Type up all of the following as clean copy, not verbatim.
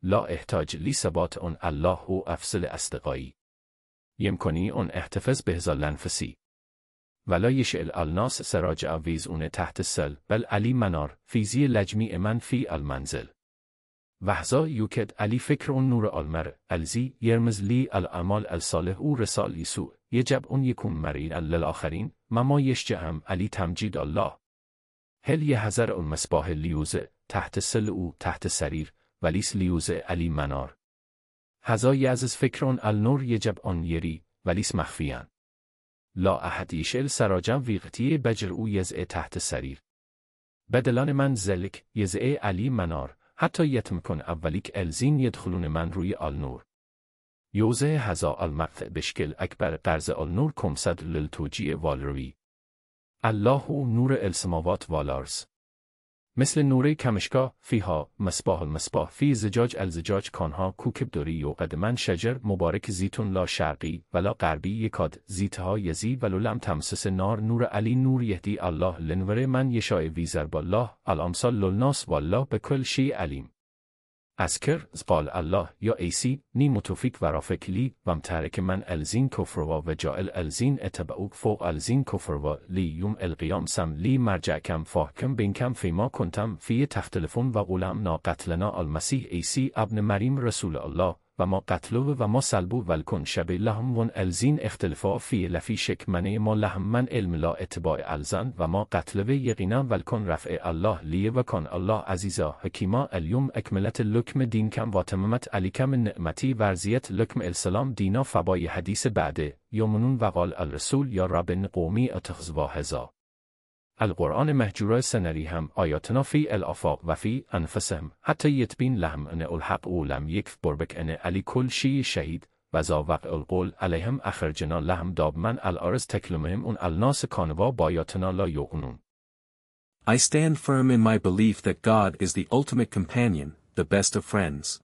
لا احتاج لثبات أن الله هو أفصل أصدقائي. يمكنني أن أحتفظ بهذا الأنفسي. ولا يشعل الناس سراج أويزون تحت السل بل علي منار في زي لجميع من في المنزل. وهذا يوكد علي فكر نور المرء الذي يرمز لي الأعمال الصالح ورسال يسوع يجب أن يكون مرئيا للآخرين مما يشجعهم علي تمجيد الله. هل يحذر المصباح ليوزع تحت السل أو تحت السرير وليس ليوزع علي منار. هذا يعزز فكر النور يجب أن يري وليس مخفيا. لا أحد يشعل سراجا وقتی بجر او يزع تحت السرير. بدلان من ذلك يزع علي منار حتى يتمكن أوليك الزين يدخلون من روی النور. يوزع هذا المقطع بشكل أكبر قرض النور كمسد للتوجيه والروي. الله نور السماوات والأرض. مثل نور کمشگاه فيها مصباح المصباح في زجاج الزجاج كانها كوكب دوری يوقد من شجر مبارك زيتون لا شرقي ولا غربي يكاد زيتها يزي ولو لم تمسس النار نور علي نور يهدي الله لنور من يشاء ويزر بالله الأمثال للناس والله بكل شيء عليم. أذكر قال الله يا عيسى ني متوفيق ورافق لي ومترك من الزين كفر وجعل الزين اتبعوك فوق الزين كفر و لي يوم القيام سم لي مرجعكم فاحكم بينكم فيما كنتم فيه تختلفون وقولم نا قتلنا المسيح عيسى ابن مريم رسول الله وما قتلوه وما صلبوه ولكن شبه لهم ون الزين اختلافا فيه لفي شك منه ما لهم من علم لا اتباع الزن وما قتلوه يقينا ولكن رفع الله ليه وكان الله عزيزا حكيما اليوم اكملت لكم دينكم وتممت عليكم النعمتي ورزيت لكم السلام دينا فباي حديث بعده يومنون وقال الرسول يا رب قومي اتخذوا هذا القرآن مهجور سنری هم آیاتنا فی الآفاق و فی انفسهم حتی یتبین لهم ان الحق و لم یکف بربک ان علی کل شی شهید و ذا وقع القول علیهم اخرجنا لهم دابمن الارز تکلمهم اون الناس کانوا بایاتنا لا یؤمنون. I stand firm in my belief that God is the ultimate companion, the best of friends.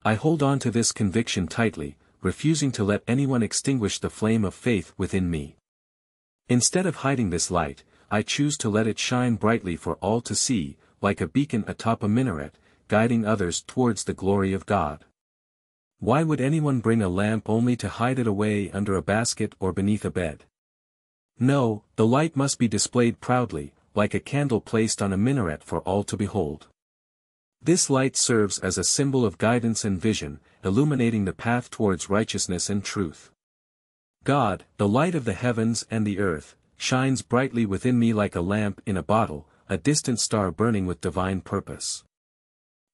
I hold on to this conviction tightly, refusing to let anyone extinguish the flame of faith within me. Instead of hiding this light, I choose to let it shine brightly for all to see, like a beacon atop a minaret, guiding others towards the glory of God. Why would anyone bring a lamp only to hide it away under a basket or beneath a bed? No, the light must be displayed proudly, like a candle placed on a minaret for all to behold. This light serves as a symbol of guidance and vision, illuminating the path towards righteousness and truth. God, the light of the heavens and the earth, shines brightly within me like a lamp in a bottle, a distant star burning with divine purpose.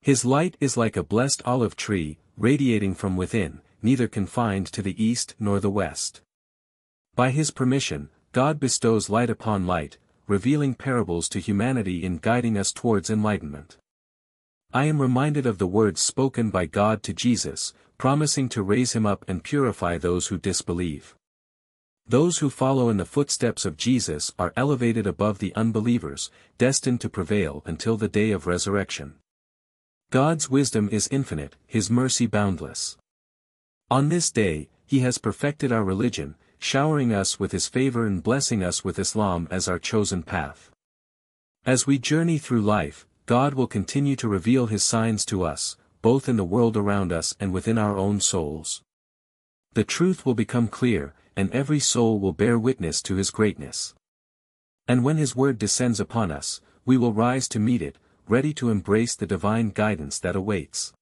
His light is like a blessed olive tree, radiating from within, neither confined to the east nor the west. By his permission, God bestows light upon light, revealing parables to humanity in guiding us towards enlightenment. I am reminded of the words spoken by God to Jesus, promising to raise him up and purify those who disbelieve. Those who follow in the footsteps of Jesus are elevated above the unbelievers, destined to prevail until the day of resurrection. God's wisdom is infinite, his mercy boundless. On this day, he has perfected our religion, showering us with his favor and blessing us with Islam as our chosen path. As we journey through life, God will continue to reveal his signs to us, both in the world around us and within our own souls. The truth will become clear, and every soul will bear witness to his greatness. And when his word descends upon us, we will rise to meet it, ready to embrace the divine guidance that awaits.